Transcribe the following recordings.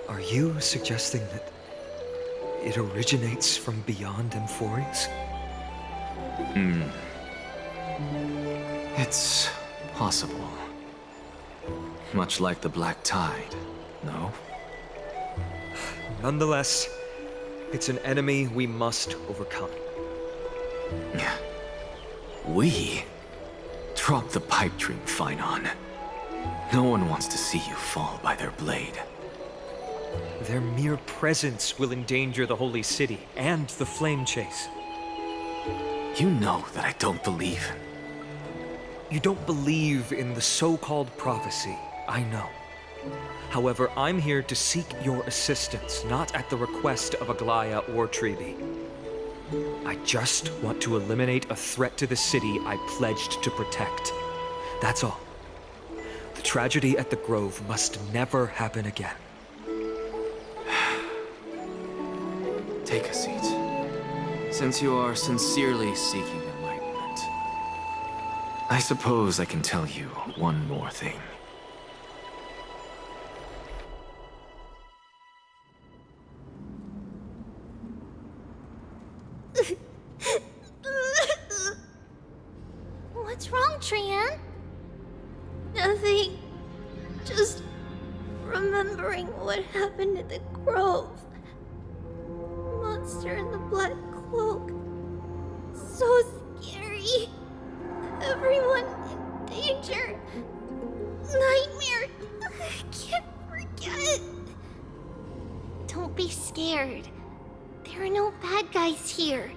Are you suggesting that it originates from beyond Amphories? It's possible. Much like the Black Tide, no? Nonetheless, it's an enemy we must overcome. We? Drop the pipe dream, Phynon. No one wants to see you fall by their blade. Their mere presence will endanger the Holy City and the Flame Chase. You know that I don't believe. You don't believe in the so-called prophecy, I know. However, I'm here to seek your assistance, not at the request of Aglaya or Treeby. I just want to eliminate a threat to the city I pledged to protect. That's all. The tragedy at the Grove must never happen again. Take a seat. Since you are sincerely seeking enlightenment, I suppose I can tell you one more thing. What's wrong, Trian? Nothing. Just remembering what happened at the Grove. Monster in the black cloak. So scary. Everyone in danger. Nightmare. I can't forget. Don't be scared. There are no bad guys here.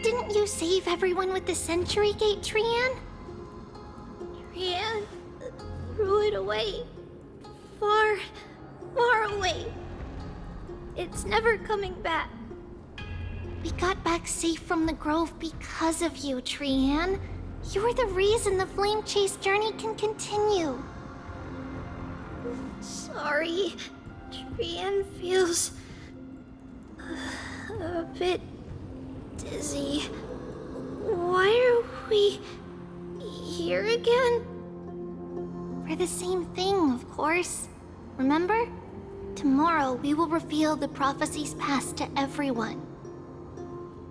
Didn't you save everyone with the Century Gate, Trian? Trian threw it away. Far, far away. It's never coming back. We got back safe from the Grove because of you, Trian. You're the reason the Flame Chase journey can continue. Sorry. Trian feels a bit dizzy. Why are we here again? For the same thing, of course. Remember? Tomorrow we will reveal the prophecies past to everyone.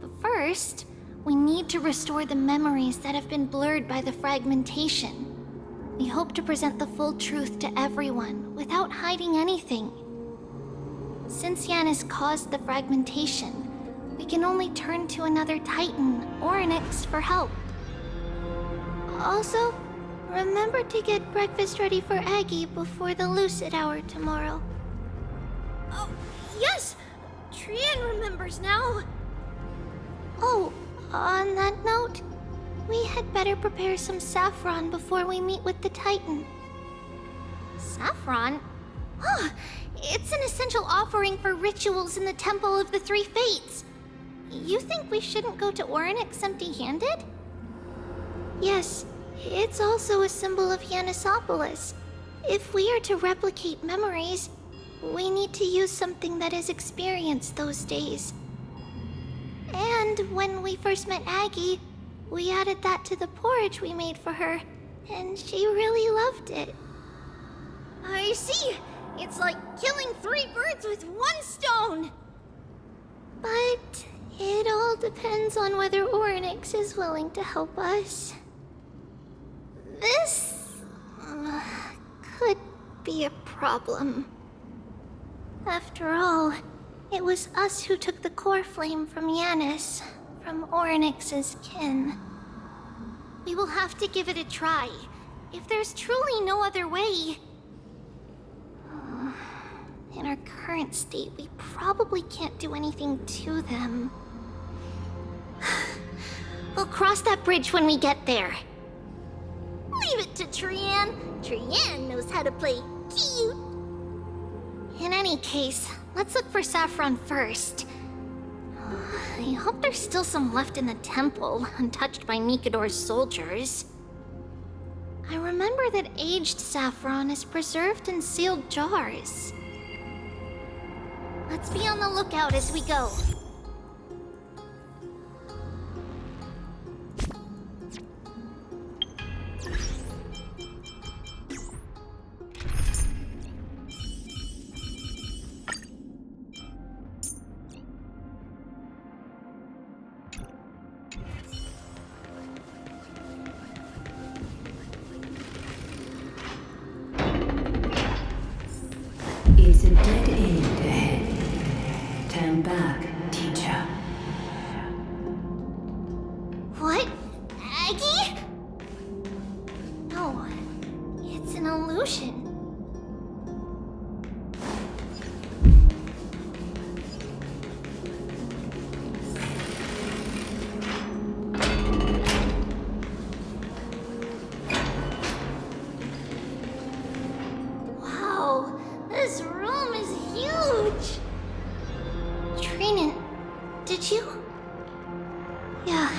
But first, we need to restore the memories that have been blurred by the fragmentation. We hope to present the full truth to everyone without hiding anything. Since Yanis caused the fragmentation, we can only turn to another Titan or Onyx for help. Also, remember to get breakfast ready for Aggie before the Lucid Hour tomorrow. Oh, yes! Trian remembers now! Oh, on that note, we had better prepare some saffron before we meet with the Titan. Saffron? Huh, it's an essential offering for rituals in the Temple of the Three Fates. You think we shouldn't go to Orynyx empty-handed? Yes, it's also a symbol of Yanisopolis. If we are to replicate memories, we need to use something that has experienced those days. And when we first met Aggie, we added that to the porridge we made for her, and she really loved it. I see! It's like killing 3 birds with 1 stone! But it all depends on whether Orynyx is willing to help us. This could be a problem. After all, it was us who took the core flame from Yanis, from Orynyx's kin. We will have to give it a try. If there's truly no other way... In our current state, we probably can't do anything to them. We'll cross that bridge when we get there. Leave it to Trian. Trian knows how to play cute. In any case, let's look for saffron first. I hope there's still some left in the temple, untouched by Nikador's soldiers. I remember that aged saffron is preserved in sealed jars. Let's be on the lookout as we go. Did you? Yeah,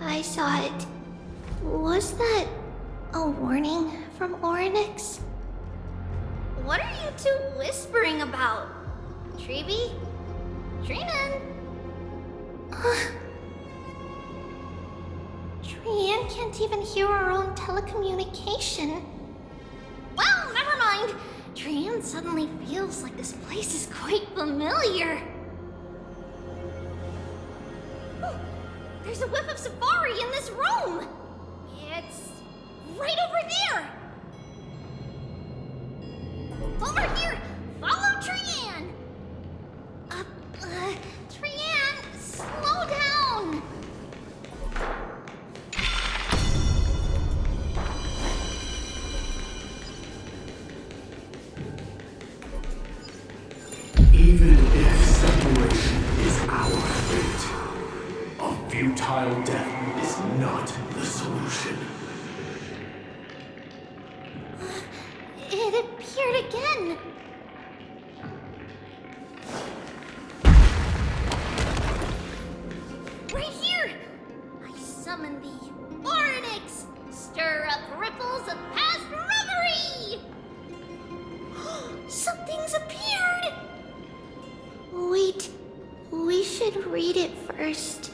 I saw it. Was that a warning from Oryx? What are you two whispering about? Treeby? Trinan? Trian can't even hear our own telecommunication. Well, never mind. Trian suddenly feels like this place is quite familiar. Oh, there's a whiff of safari in this room. It's right over there. Over here! Follow Trian! Trian, slow down! Even if separation is our fate, a futile death is not the solution. It appeared again. Right here! I summon thee, Oryx! Stir up ripples of past reverie! Something's appeared! Wait, we should read it first.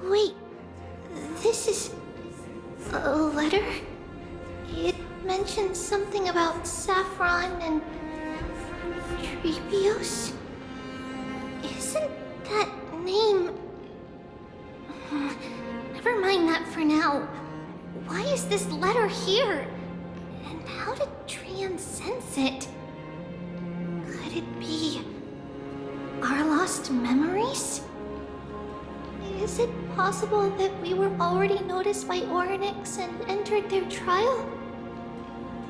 Wait, this is a letter? It mentions something about Saffron and Trebios? Isn't that name... Never mind that for now. Why is this letter here? And how did Trian sense it? Could it be our lost memories? Is it possible that we were already noticed by Oryx and entered their trial?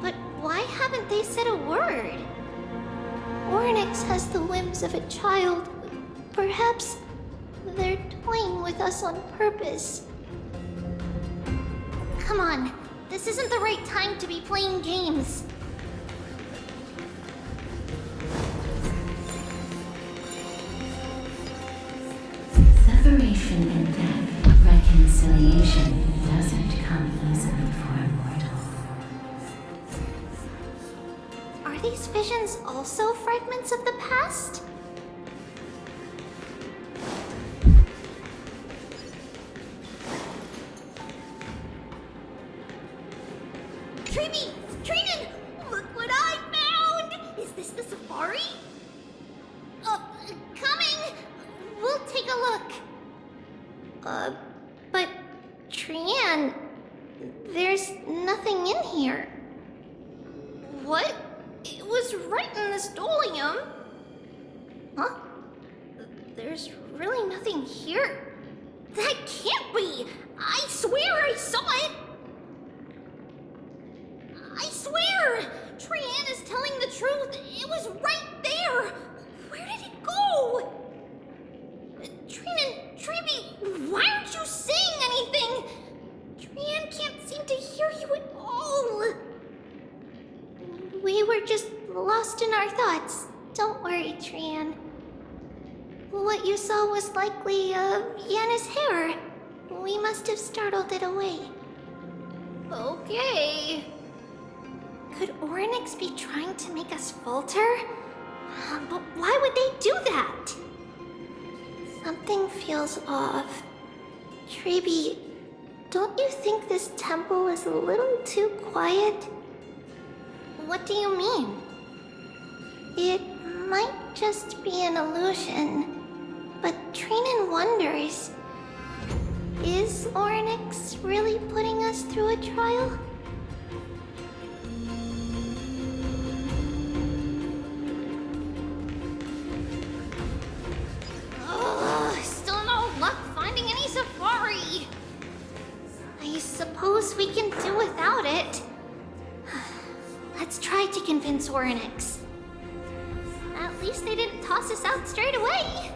But why haven't they said a word? Oryx has the whims of a child. Perhaps they're toying with us on purpose. Come on, this isn't the right time to be playing games. Separation and death, reconciliation doesn't come easily for a mortal. Are these visions also fragments of the past? Treeby! Trinan! Look what I found! Is this the safari? Coming! We'll take a look. But Trian, there's nothing in here. What? It was right in the stolium. Huh? There's really nothing here. That can't be! I swear I saw it! I swear! Trian is telling the truth. It was right there. Where did it go? Trinan, Treeby, why aren't you saying anything? Trian can't seem to hear you at all. We were just lost in our thoughts. Don't worry, Trian. What you saw was likely, Yana's hair. We must have startled it away. Okay. Could Oryx be trying to make us falter? But why would they do that? Something feels off. Treeby, don't you think this temple is a little too quiet? What do you mean? It might just be an illusion, but Trinan wonders, is Oryx really putting us through a trial? Still no luck. toss us out straight away.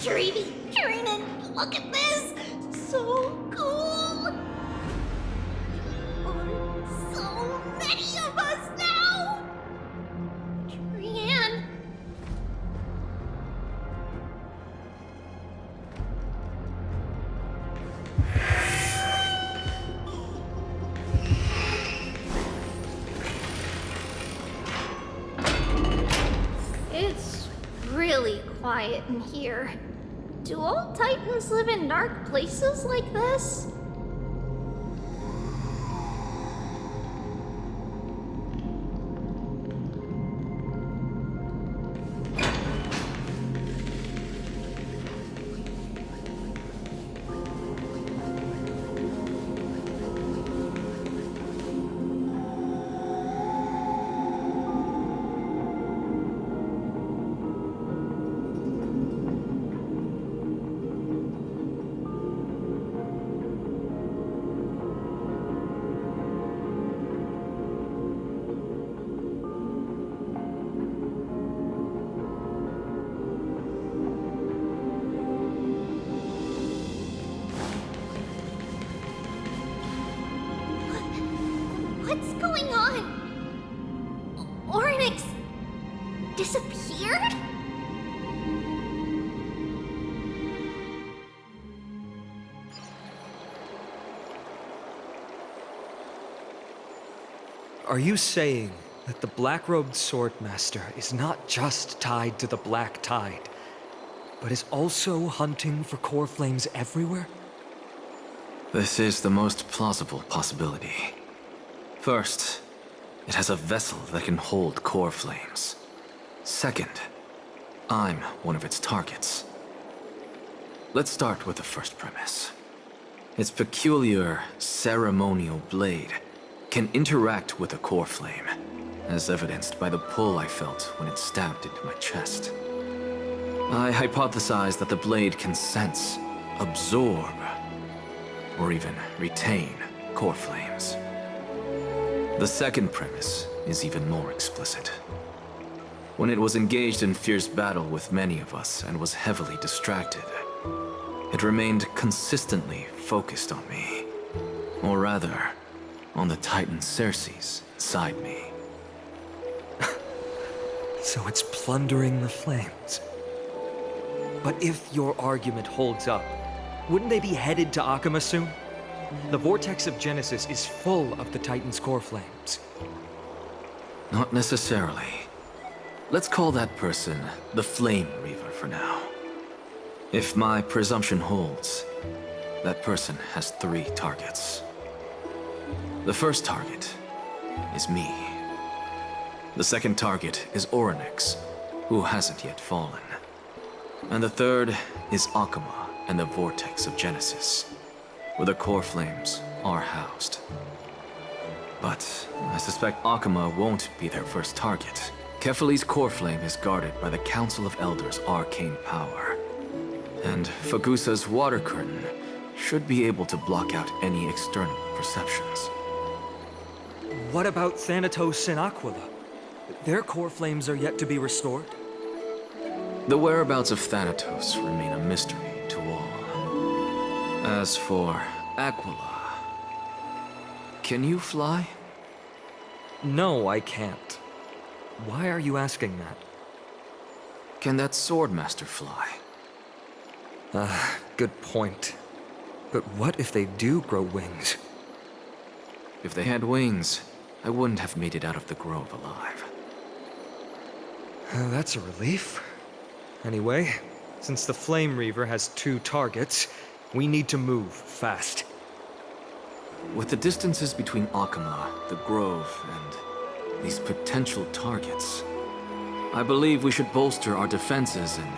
Treaty, Trinin, look at this! So cool! There are so many of us now! Trian. It's really quiet in here. Do all Titans live in dark places like this? What's going on? Oryx disappeared? Are you saying that the black-robed swordmaster is not just tied to the Black Tide, but is also hunting for core flames everywhere? This is the most plausible possibility. First, it has a vessel that can hold core flames. Second, I'm one of its targets. Let's start with the first premise. Its peculiar ceremonial blade can interact with a core flame, as evidenced by the pull I felt when it stabbed into my chest. I hypothesized that the blade can sense, absorb, or even retain core flames. The second premise is even more explicit. When it was engaged in fierce battle with many of us and was heavily distracted, it remained consistently focused on me. Or rather, on the Titan Cersei's inside me. So it's plundering the flames. But if your argument holds up, wouldn't they be headed to Akama soon? The vortex of Genesis is full of the Titan's core flames. Not necessarily. Let's call that person the Flame Reaver for now. If my presumption holds, that person has 3 targets. The first target is me. The second target is Oryx, who hasn't yet fallen. And the third is Akama and the Vortex of Genesis, where the core flames are housed. But I suspect Akama won't be their first target. Kefali's core flame is guarded by the Council of Elders' arcane power. And Fagusa's water curtain should be able to block out any external perceptions. What about Thanatos and Aquila? Their core flames are yet to be restored. The whereabouts of Thanatos remain a mystery to all. As for Aquila, can you fly? No, I can't. Why are you asking that? Can that Swordmaster fly? Good point. But what if they do grow wings? If they had wings, I wouldn't have made it out of the grove alive. That's a relief. Anyway, since the Flame Reaver has 2 targets, we need to move fast. With the distances between Akama, the grove, and these potential targets, I believe we should bolster our defenses and...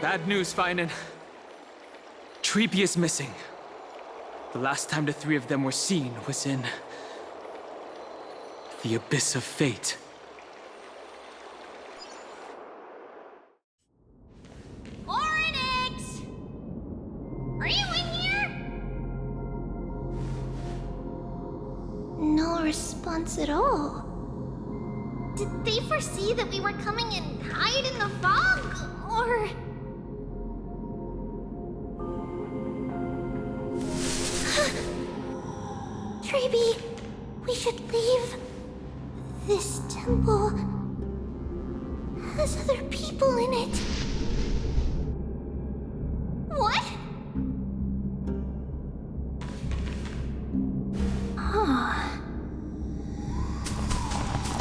Bad news, Finan. Treepy is missing. The last time the three of them were seen was in the Abyss of Fate. Oryx! Are you in here? No response at all. Did they foresee that we were coming and hide in the fog? Or... Treeby, we should leave. This temple has other people in it. What? Oh.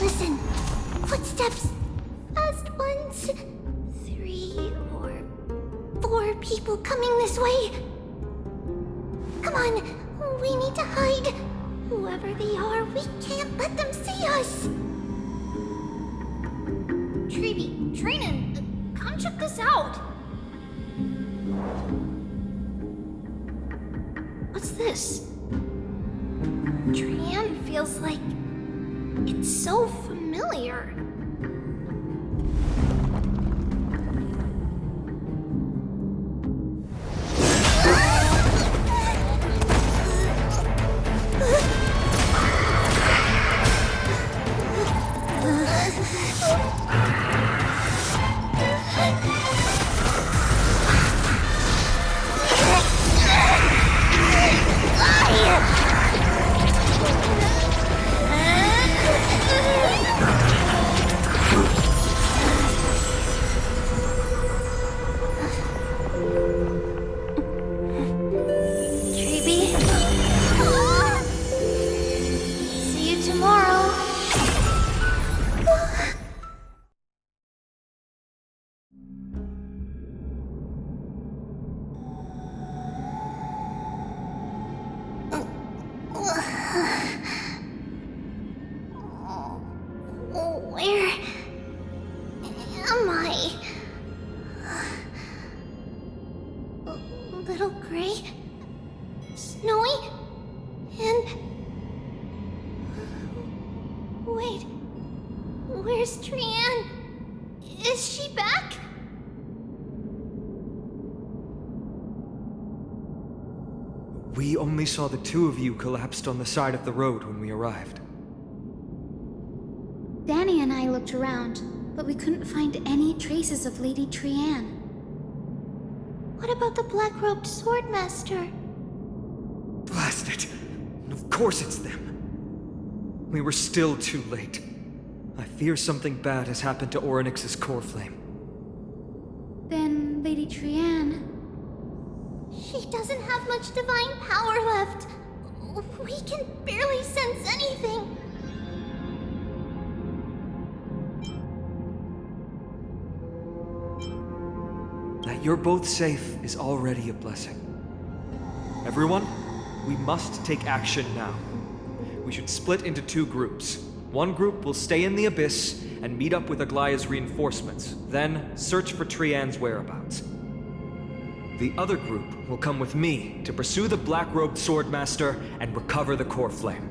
Listen, footsteps. Fast ones. 3 or 4 people coming this way. Come on, we need to hide. Whoever they are, we can't let them see us. Treeby, Trinan, come check this out. What's this? Trian feels like it's so familiar. Where am I? Little Gray? Snowy? And... Wait... Where's Trian? Is she back? We only saw the two of you collapsed on the side of the road when we arrived. Danny and I looked around, but we couldn't find any traces of Lady Trian. What about the black-robed swordmaster? Blast it! Of course it's them. We were still too late. I fear something bad has happened to Orynyx's core flame. Then Lady Trian... She doesn't have much divine power left. We can barely sense anything. That you're both safe is already a blessing. Everyone, we must take action now. We should split into 2 groups. One group will stay in the Abyss and meet up with Aglaya's reinforcements, then search for Trian's whereabouts. The other group will come with me to pursue the black-robed swordmaster and recover the core flame.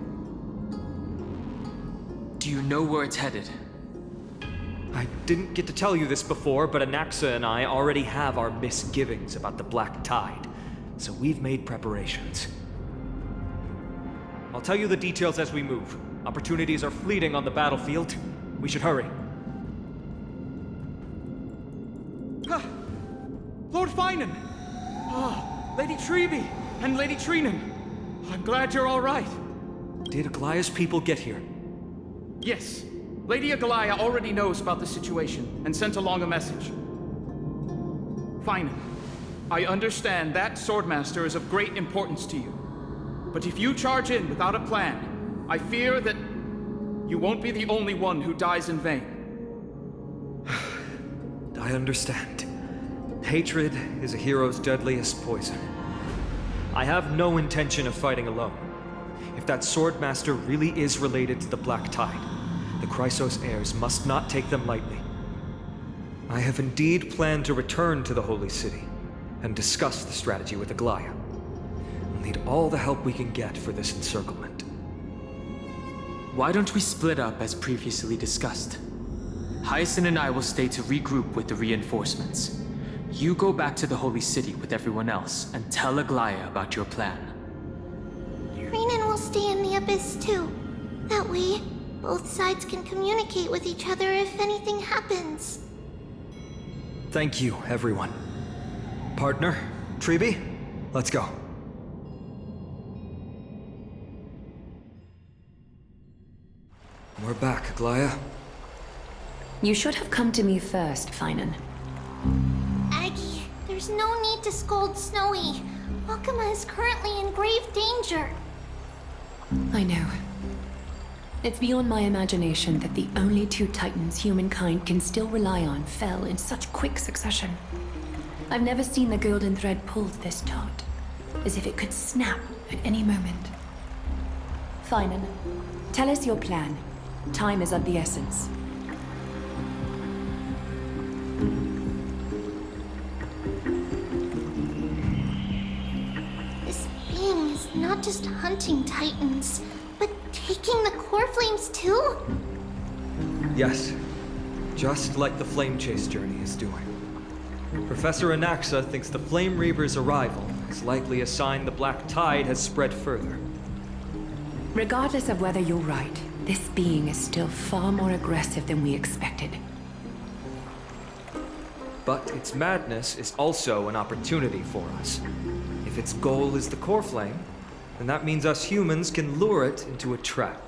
Do you know where it's headed? I didn't get to tell you this before, but Anaxa and I already have our misgivings about the Black Tide, so we've made preparations. I'll tell you the details as we move. Opportunities are fleeting on the battlefield. We should hurry. Lord Finan! Lady Treeby and Lady Trinan. I'm glad you're all right. Did Aglaya's people get here? Yes. Lady Aglaya already knows about the situation and sent along a message. Finan, I understand that Swordmaster is of great importance to you. But if you charge in without a plan, I fear that you won't be the only one who dies in vain. I understand. Hatred is a hero's deadliest poison. I have no intention of fighting alone. If that Swordmaster really is related to the Black Tide, the Chrysos heirs must not take them lightly. I have indeed planned to return to the Holy City, and discuss the strategy with Aglaya. We'll need all the help we can get for this encirclement. Why don't we split up as previously discussed? Hyacinth and I will stay to regroup with the reinforcements. You go back to the Holy City with everyone else and tell Aglaya about your plan. Renan will stay in the Abyss too. That way, both sides can communicate with each other if anything happens. Thank you, everyone. Partner, Treeby, let's go. We're back, Aglaya. You should have come to me first, Finan. Aggie, there's no need to scold Snowy. Wakama is currently in grave danger. I know. It's beyond my imagination that the only two titans humankind can still rely on fell in such quick succession. I've never seen the golden thread pulled this taut, as if it could snap at any moment. Finan, tell us your plan. Time is of the essence. This being is not just hunting titans, but taking the core flames too? Yes, just like the Flame Chase journey is doing. Professor Anaxa thinks the Flame Reaver's arrival is likely a sign the Black Tide has spread further. Regardless of whether you're right, this being is still far more aggressive than we expected. But its madness is also an opportunity for us. If its goal is the core flame, then that means us humans can lure it into a trap.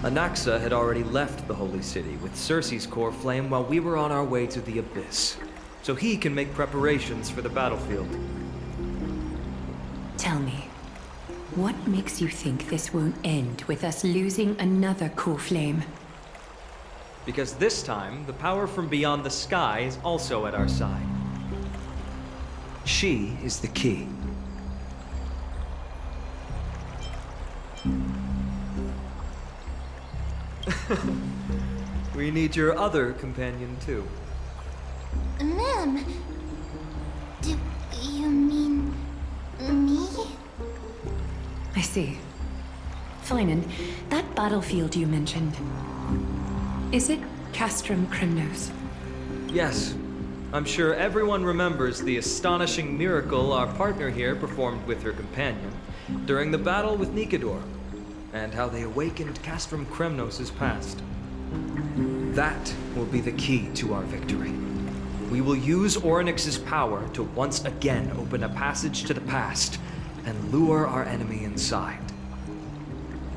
Anaxa had already left the Holy City with Cersei's core flame while we were on our way to the Abyss, so he can make preparations for the battlefield. Tell me, what makes you think this won't end with us losing another core flame? Because this time, the power from beyond the sky is also at our side. She is the key. We need your other companion, too. Ma'am, do you mean me? I see. Finan, that battlefield you mentioned, is it Castrum Crymnos? Yes. I'm sure everyone remembers the astonishing miracle our partner here performed with her companion during the battle with Nikador, and how they awakened Castrum Crymnos' past. That will be the key to our victory. We will use Orynyx's power to once again open a passage to the past and lure our enemy inside.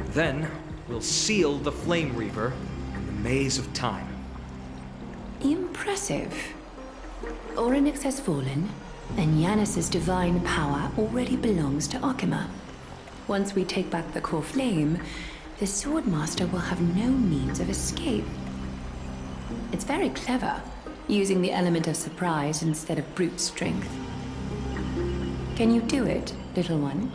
Then, we'll seal the Flame Reaver in the maze of time. Impressive. Orynyx has fallen, and Yanis's divine power already belongs to Akima. Once we take back the core flame, the Swordmaster will have no means of escape. It's very clever, using the element of surprise instead of brute strength. Can you do it, little one?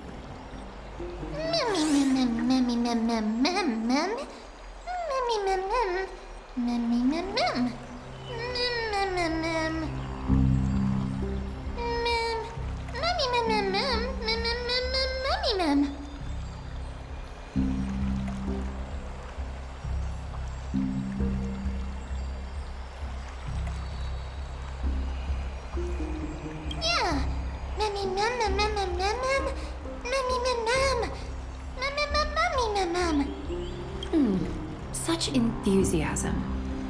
Such enthusiasm.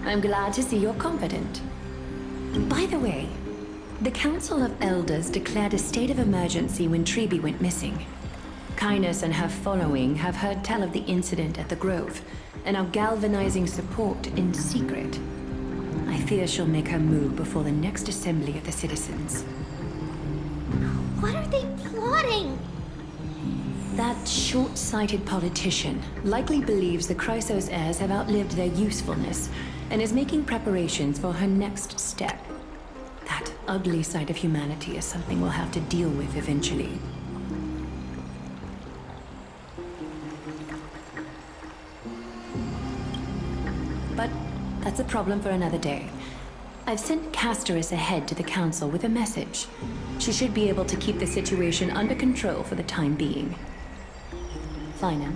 I'm glad to see you're confident. By the way, the Council of Elders declared a state of emergency when Treeby went missing. Kainos and her following have heard tell of the incident at the Grove, and are galvanizing support in secret. I fear she'll make her move before the next assembly of the citizens. What are they plotting? That short-sighted politician likely believes the Chrysos heirs have outlived their usefulness, and is making preparations for her next step. That ugly side of humanity is something we'll have to deal with eventually. But that's a problem for another day. I've sent Castorus ahead to the Council with a message. She should be able to keep the situation under control for the time being. Finally,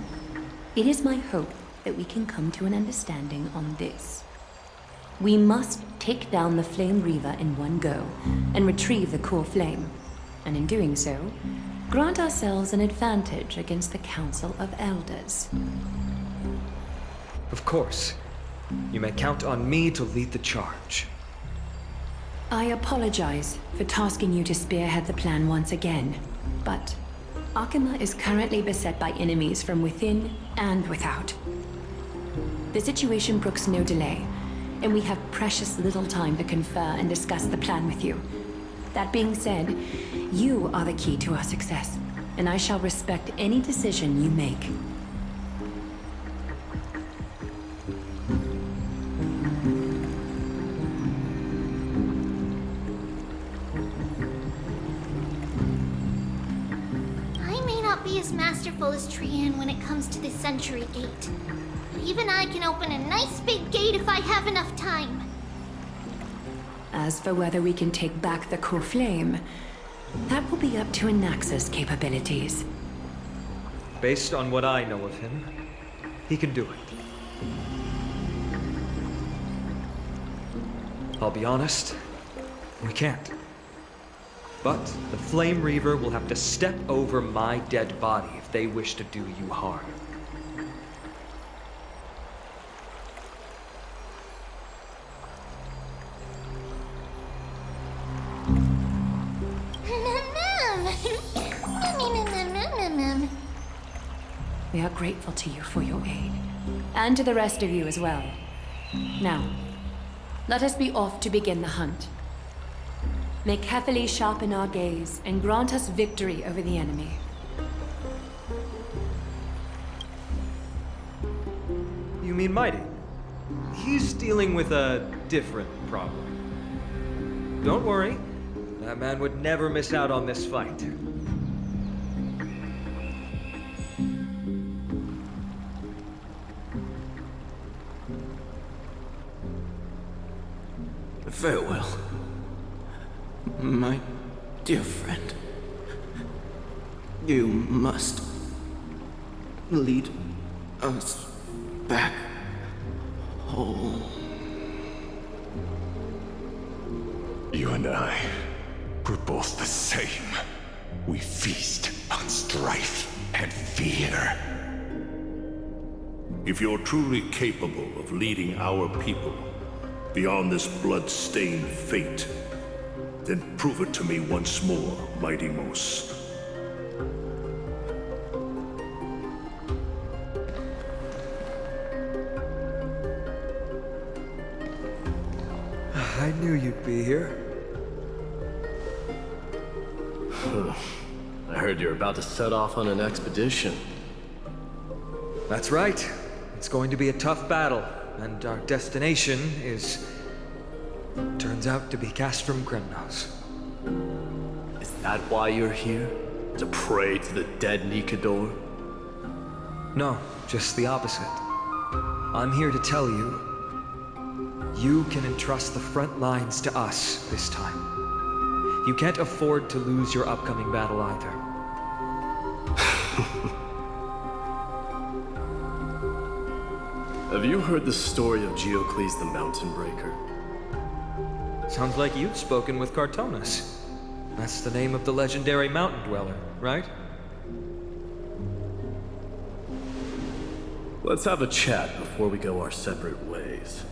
it is my hope that we can come to an understanding on this. We must take down the Flame Reaver in one go and retrieve the core flame, and in doing so, grant ourselves an advantage against the Council of Elders. Of course. You may count on me to lead the charge. I apologize for tasking you to spearhead the plan once again, but Akima is currently beset by enemies from within and without. The situation brooks no delay, and we have precious little time to confer and discuss the plan with you. That being said, you are the key to our success, and I shall respect any decision you make. I may not be as masterful as Trian when it comes to the Century Gate, but even I can open a nice big gate if I have enough time. As for whether we can take back the core flame, that will be up to Anaxa's capabilities. Based on what I know of him, he can do it. I'll be honest, we can't. But the Flame Reaver will have to step over my dead body if they wish to do you harm. We are grateful to you for your aid, and to the rest of you as well. Now, let us be off to begin the hunt. May Cathali sharpen our gaze and grant us victory over the enemy. You mean Mighty? He's dealing with a different problem. Don't worry, that man would never miss out on this fight. Farewell, my dear friend. You must lead us back home. You and I, we're both the same. We feast on strife and fear. If you're truly capable of leading our people beyond this blood-stained fate, then prove it to me once more, Mighty Mos. I knew you'd be here. I heard you're about to set off on an expedition. That's right. It's going to be a tough battle, and our destination turns out to be Castrum Kremnos. Is that why you're here? To pray to the dead Nikador? No, just the opposite. I'm here to tell you, you can entrust the front lines to us this time. You can't afford to lose your upcoming battle either. Have you heard the story of Geocles the Mountain Breaker? Sounds like you've spoken with Cartonus. That's the name of the legendary mountain dweller, right? Let's have a chat before we go our separate ways.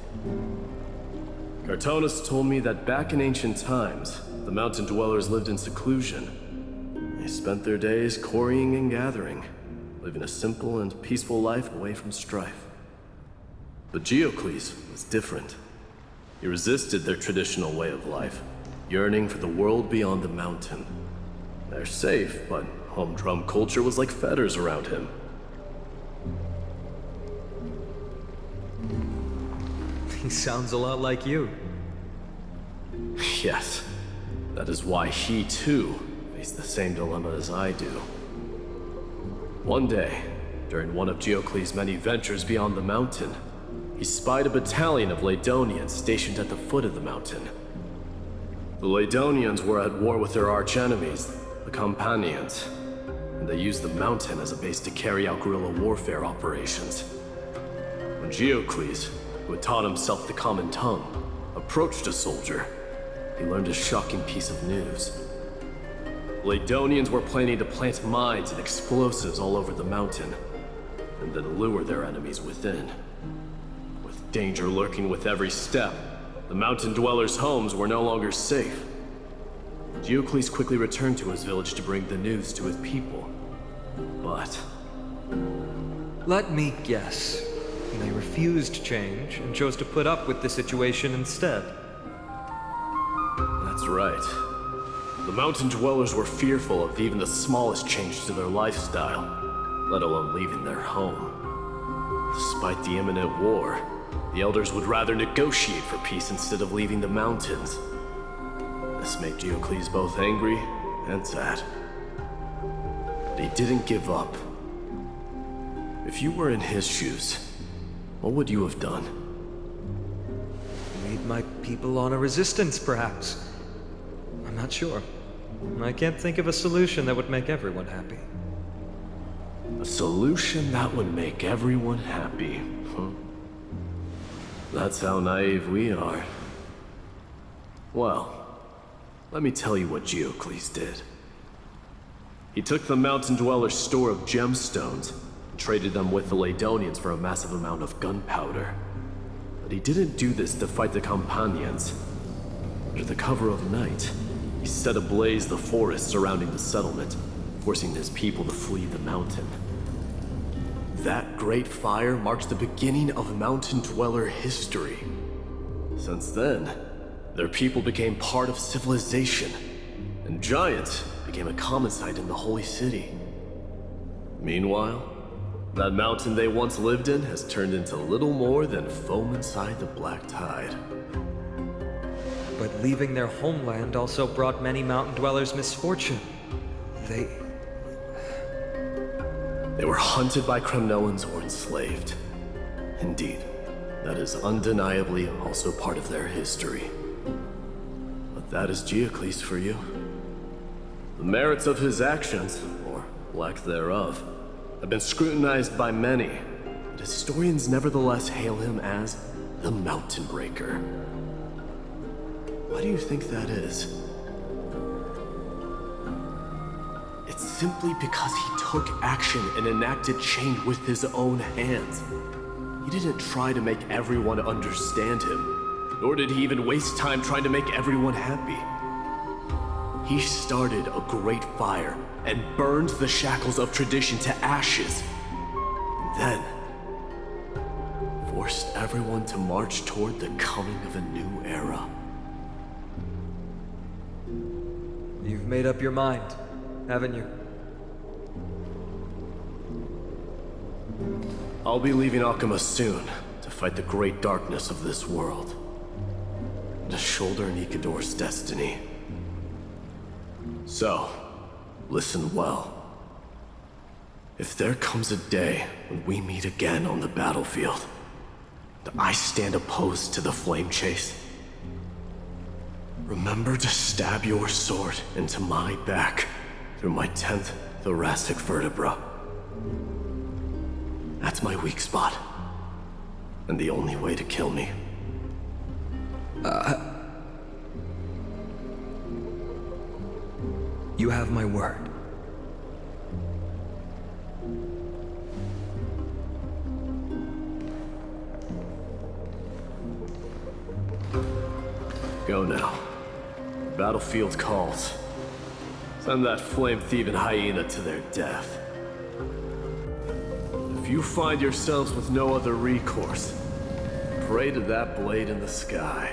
Cartonus told me that back in ancient times, the mountain dwellers lived in seclusion. They spent their days quarrying and gathering, living a simple and peaceful life away from strife. But Geocles was different. He resisted their traditional way of life, yearning for the world beyond the mountain. They're safe, but humdrum culture was like fetters around him. He sounds a lot like you. Yes, that is why he too faced the same dilemma as I do. One day, during one of Geocles' many ventures beyond the mountain, he spied a battalion of Ladonians stationed at the foot of the mountain. The Ladonians were at war with their archenemies, the Companions, and they used the mountain as a base to carry out guerrilla warfare operations. When Geocles, who had taught himself the common tongue, approached a soldier, he learned a shocking piece of news. Ladonians were planning to plant mines and explosives all over the mountain, and then lure their enemies within. With danger lurking with every step, the mountain dwellers' homes were no longer safe. Geocles quickly returned to his village to bring the news to his people. But Let me guess. They refused change and chose to put up with the situation instead. that's right. The mountain dwellers were fearful of even the smallest change to their lifestyle, let alone leaving their home. Despite the imminent war, the elders would rather negotiate for peace instead of leaving the mountains. This made Geocles both angry and sad. But he didn't give up. If you were in his shoes, what would you have done? Lead my people on a resistance, perhaps. I'm not sure. I can't think of a solution that would make everyone happy. A solution that would make everyone happy, huh? That's how naive we are. Well, let me tell you what Geocles did. He took the mountain dwellers' store of gemstones and traded them with the Ladonians for a massive amount of gunpowder. But he didn't do this to fight the Companions. Under the cover of night, he set ablaze the forest surrounding the settlement, forcing his people to flee the mountain. That great fire marks the beginning of mountain dweller history. Since then, their people became part of civilization, and giants became a common sight in the holy city. Meanwhile, that mountain they once lived in has turned into little more than foam inside the black tide. But leaving their homeland also brought many mountain dwellers misfortune. They were hunted by Kremnoans or enslaved. Indeed, that is undeniably also part of their history. But that is Geocles for you. The merits of his actions, or lack thereof, have been scrutinized by many, but historians nevertheless hail him as the Mountain Breaker. Why do you think that is? It's simply because he took action and enacted change with his own hands. He didn't try to make everyone understand him, nor did he even waste time trying to make everyone happy. He started a great fire and burned the shackles of tradition to ashes, and then forced everyone to march toward the coming of a new era. You've made up your mind, haven't you? I'll be leaving Akama soon to fight the great darkness of this world, and to shoulder Nikador's destiny. So, listen well. If there comes a day when we meet again on the battlefield, and I stand opposed to the flame chase, remember to stab your sword into my back through my 10th thoracic vertebra. That's my weak spot, and the only way to kill me. You have my word. Go now. The battlefield calls. Send that flame-thieving hyena to their death. If you find yourselves with no other recourse, pray to that blade in the sky.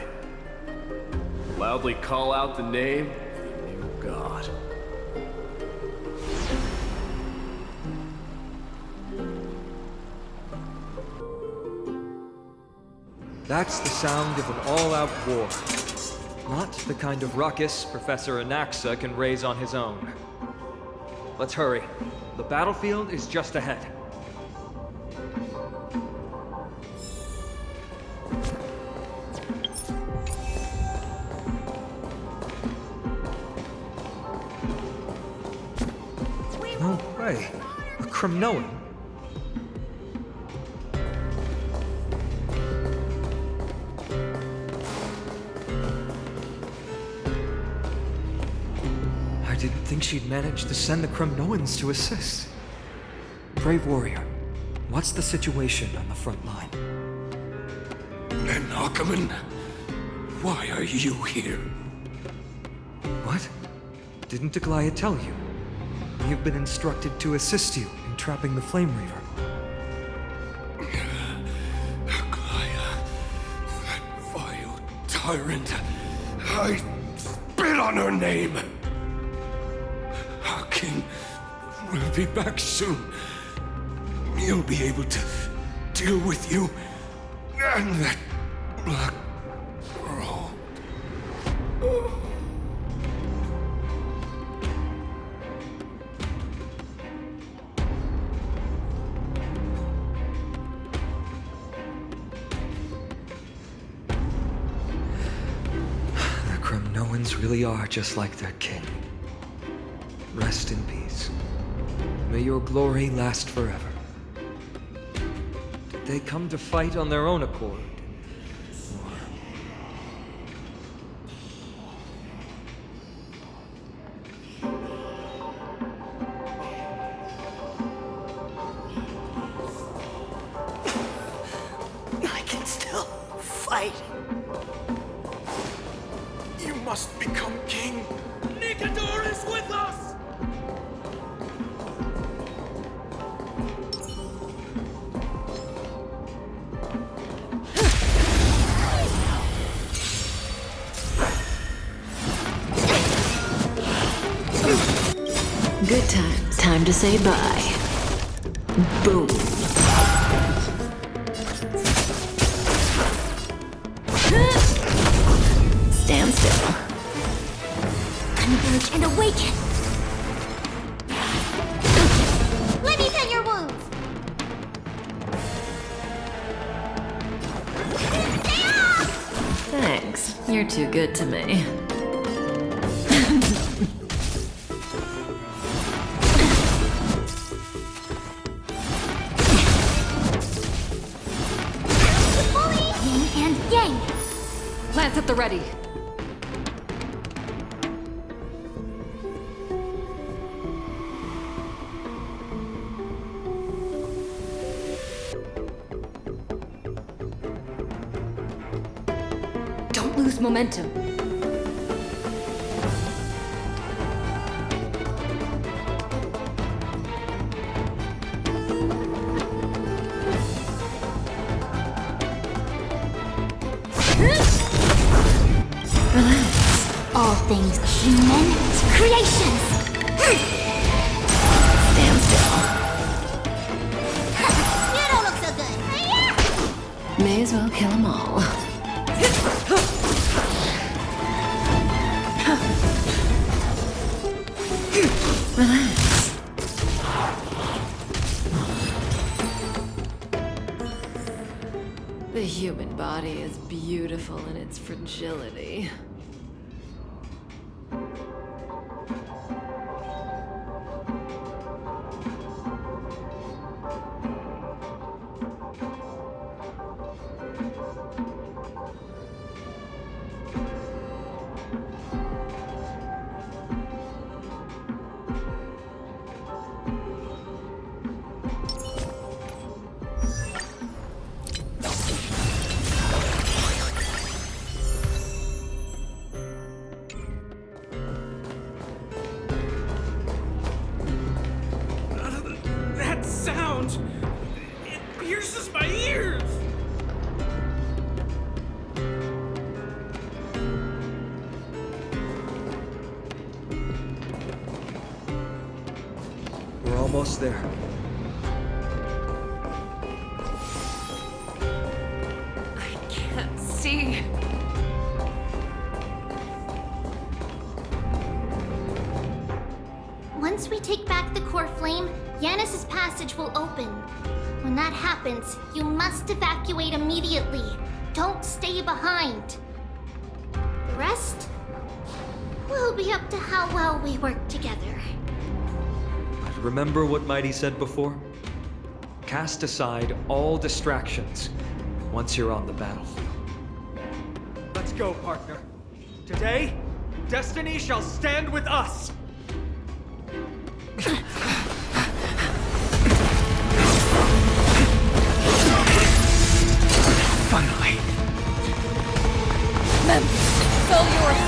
Loudly call out the name of the new god. That's the sound of an all-out war. Not the kind of ruckus Professor Anaxa can raise on his own. Let's hurry. The battlefield is just ahead. Hey, a Kremnoan. I didn't think she'd manage to send the Kremnoans to assist. Brave warrior, what's the situation on the front line? And Ackerman, why are you here? What? Didn't Aglaya tell you? You've been instructed to assist you in trapping the Flame Reaver. Aglaya, that vile tyrant. I spit on her name. Our king will be back soon. He'll be able to deal with you and that black girl. The Kremnoans really are just like their king. Rest in peace. May your glory last forever. Did they come to fight on their own accord? I can still fight. You must become king. Nikador is with us! Good times. Time to say bye. Boom. Stand still. Converge and awaken! Let me tend your wounds! Thanks. You're too good to me. Yin and yang! Lance at the ready. Don't lose momentum. All things human creations! Stand still. You don't look so good! May as well kill them all. Relax. The human body is beautiful in its fragility. That sound! It pierces my ears! We're almost there. I can't see. Once we take back the core flame, Yanis's passage will open. When that happens, you must evacuate immediately. Don't stay behind. The rest will be up to how well we work together. But Remember what Mighty said before? Cast aside all distractions once you're on the battlefield. Let's go, partner. Today, destiny shall stand with us! Finally. It's all yours.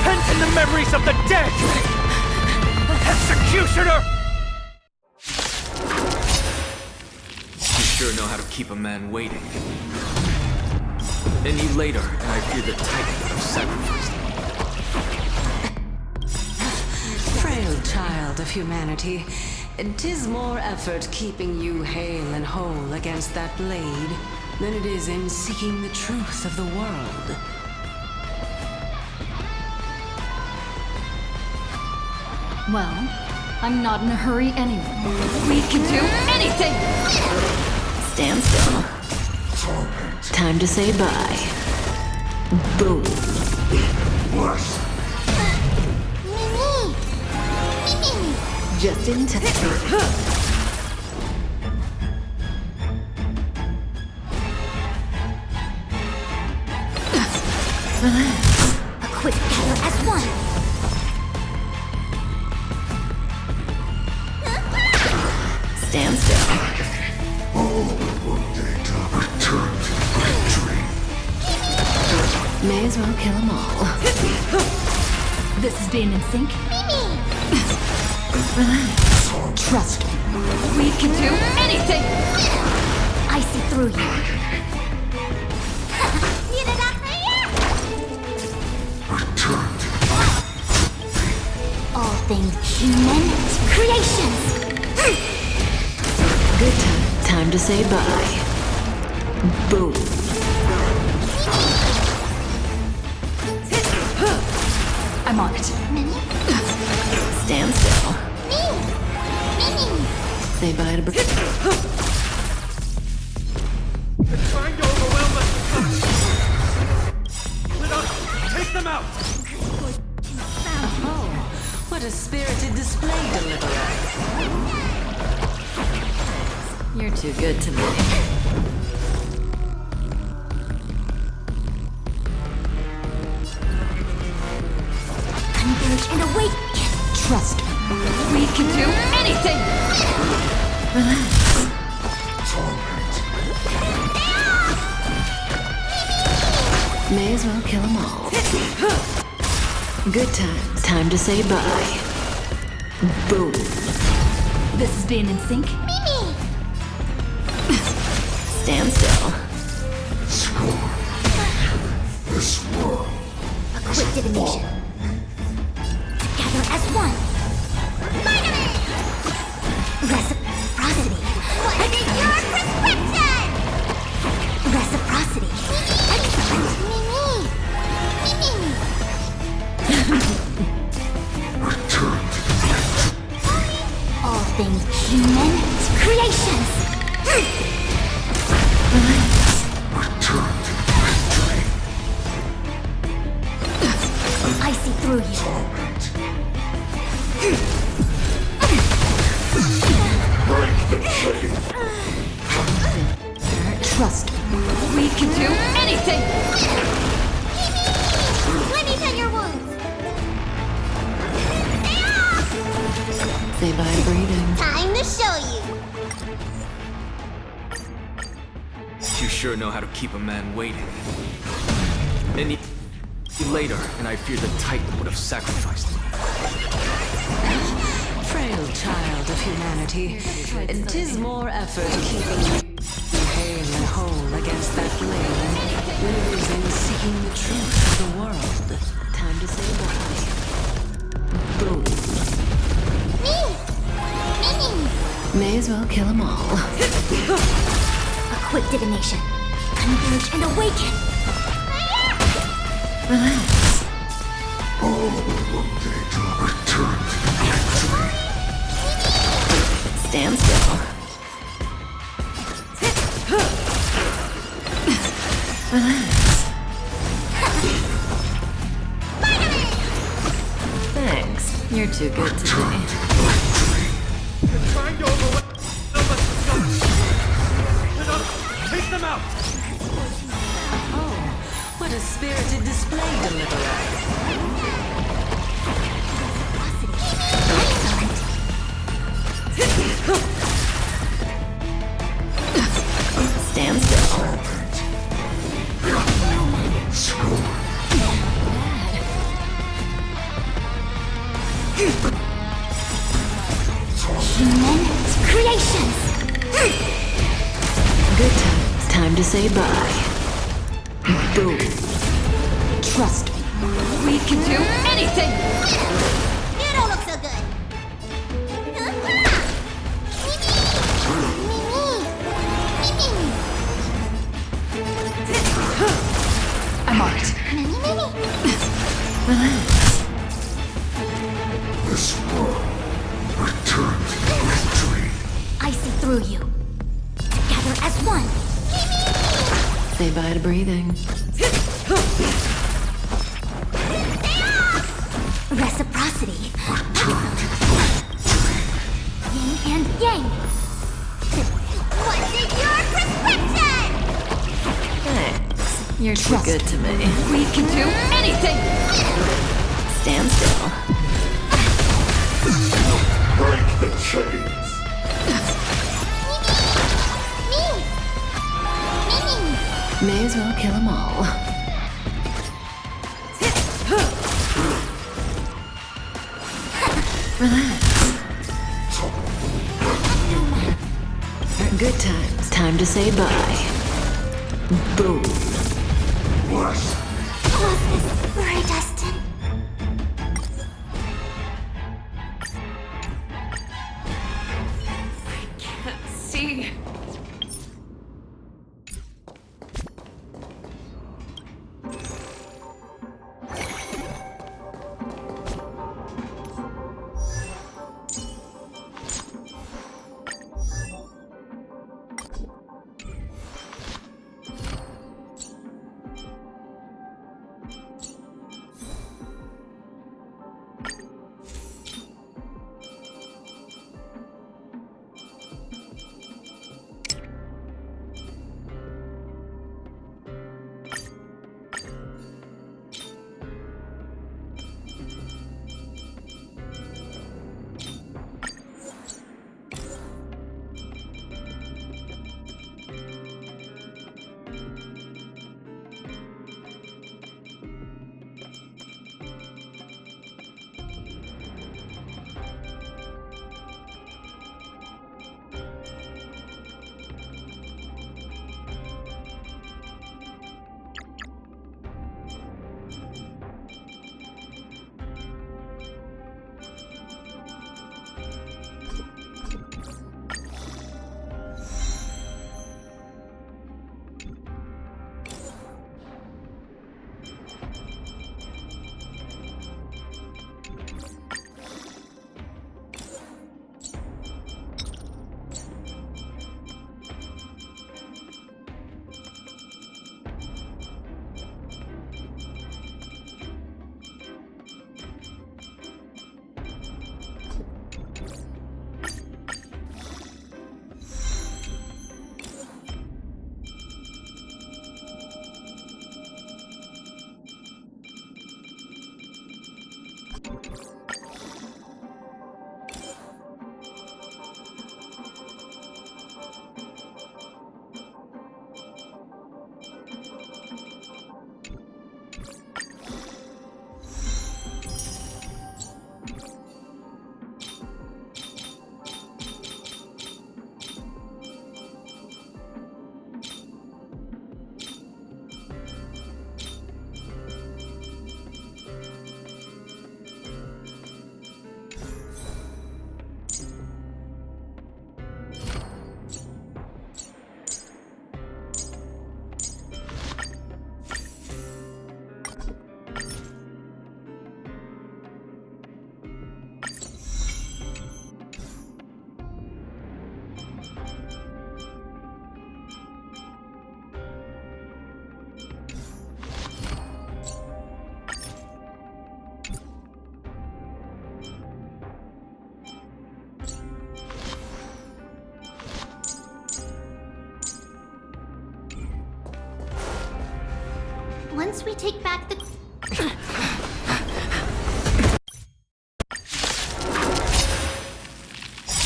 Repent in the memories of the dead! Executioner! You sure know how to keep a man waiting. Any later, and I fear the Titan would have sacrificed me. Frail child of humanity, 'tis more effort keeping you hale and whole against that blade than it is in seeking the truth of the world. Well, I'm not in a hurry anyway. We can do anything! Stand still. Time to say bye. Boom. Just in time. A quick gather as one. Stand still. May as well kill them all. This is being in sync. Trust me. We can do anything! I see through you. All things human creations. Good time. Time to say bye. Boom. I'm on it. Stand still. Say bye to They're trying to overwhelm us! Let us take them out! Oh, what a spirited display, deliverer. You're too good to me. Converge and awake. Trust me. We can do anything! May as well kill them all. Good time. Time to say bye. Boom. This is being in sync. Stand still. This world. A quick divination. Together as one. Reciprocity. What is your prescription? Reciprocity. Excellent. Return to All things human creations. return to I see through you. break the chain. Trust me. We can do anything! Let me tend your wounds. Say bye to breathing. Time to show you. You sure know how to keep a man waiting. Any later, and I fear the Titan would have sacrificed me. Frail child of humanity, 'tis more effort keeping you hale and whole against that blade than it is in seeking the truth of the world. Time to say bye. Boom. May as well kill them all. A quick divination. Converge and awaken. Relax. Return to victory. Stand still. Relax. Thanks. You're too good to me. Trying to overwhelm take them out! Oh, what a spirited display, Deliverer. Stand still. Human creations! Good times. Time to say bye. Boom. Trust me. We can do anything! You don't look so good. I'm on it. This world returned to victory. I see through you. Together as one. Say bye to breathing. Reciprocity. Yin and yang. What's in your prescription? Thanks. You're too good to me. We can do anything! Stand still. Break the chains. May as well kill them all. Relax. Good times. Time to say bye. Boom. Bless. Was this predestined? See. Once we take back the... You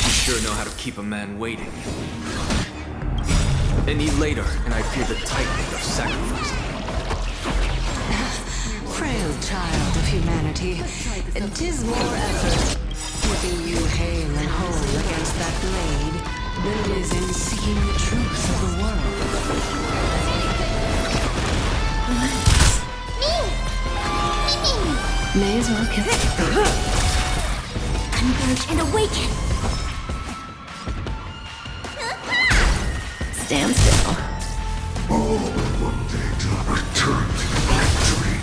sure know how to keep a man waiting. Any later, and I fear the tightening of sacrifice. Frail child of humanity, 'tis more effort keeping you hale and whole against that blade than it is in seeking the truth of the world. May as well kill it. Converge and awaken! Stand still. All but one day to return to victory.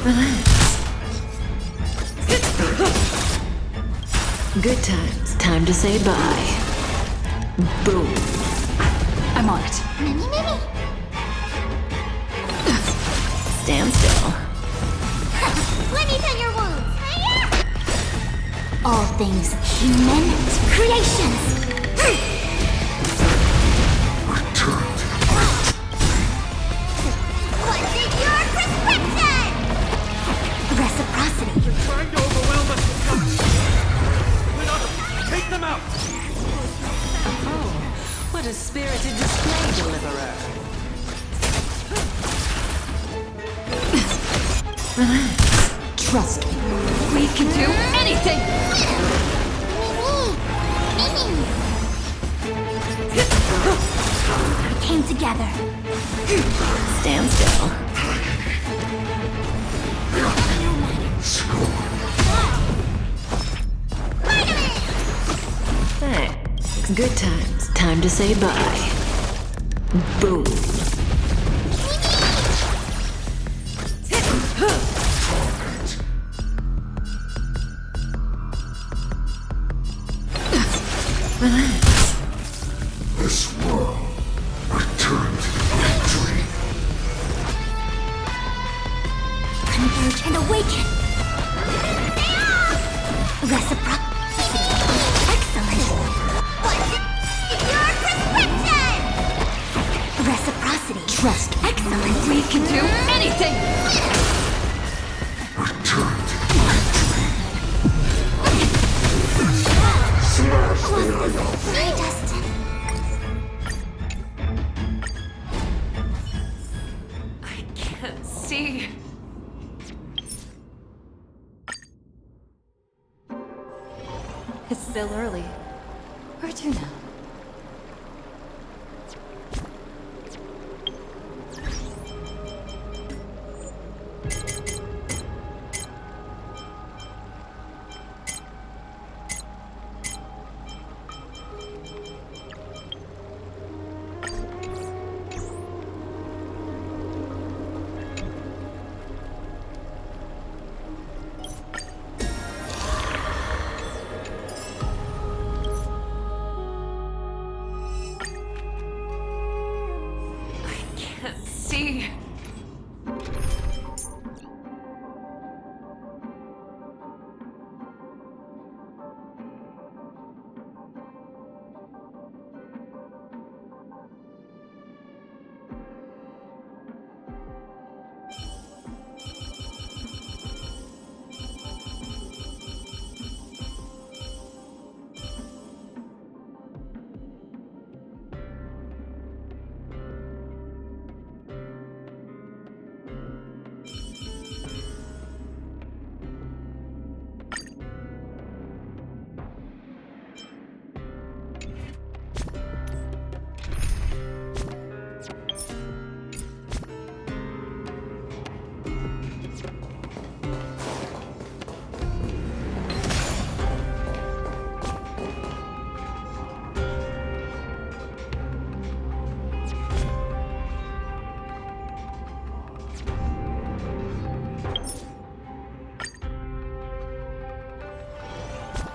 Relax. Good times. Time to say bye. Boom. I'm on it. Mimi! Stand still. Let me tend your wounds! All things human creations! Return to What's in your prescription? Reciprocity. They're trying to overwhelm us with guns. Split up! Take them out! Oh, what a spirited display, Deliverer. Relax. Trust me. We can do anything! Mimi! We came together. Stand still. Thanks. Good times. Time to say bye. Boom. Relax. this world. Return to victory. Converge and awaken! Reciprocity. Excellent! What's in your prescription? Reciprocity. Trust me. Excellent! We can do anything! Return to victory. Smash the idol. My destiny. I can't see. It's still early. Where to now? Can't see.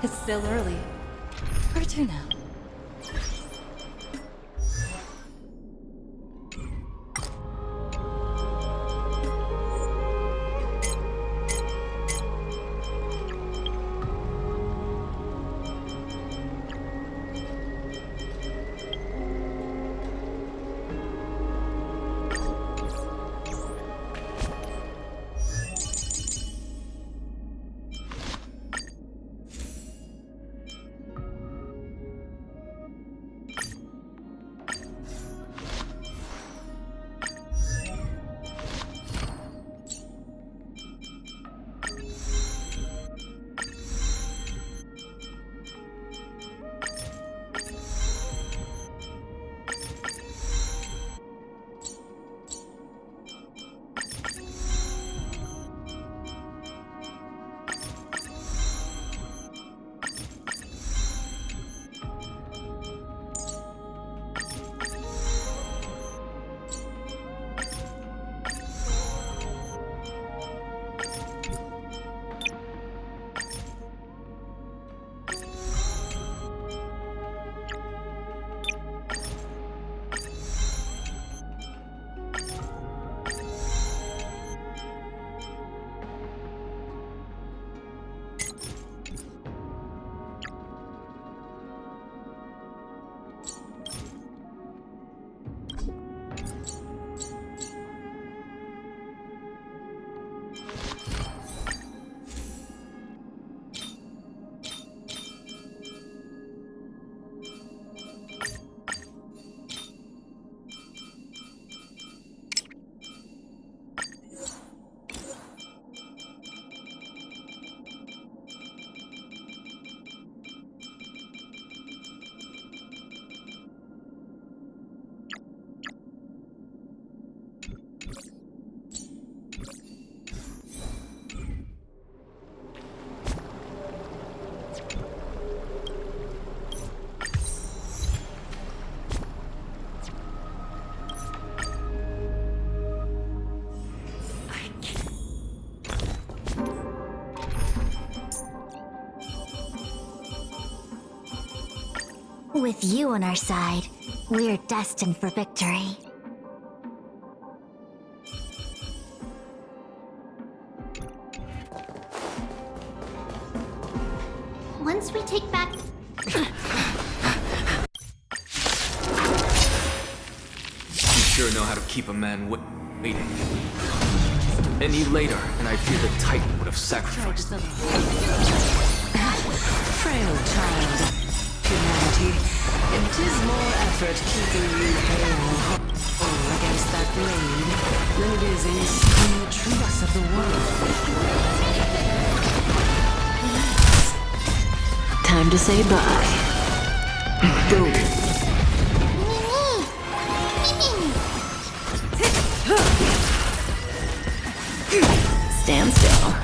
It's still early. Where to now? with you on our side, we're destined for victory. Once we take back... You sure know how to keep a man waiting. Any later, and I fear the Titan would have sacrificed them. Frail child of humanity, it is more effort keeping you whole against that blade than it is in seeking the truths of the world. Time to say bye. Go. Stand still.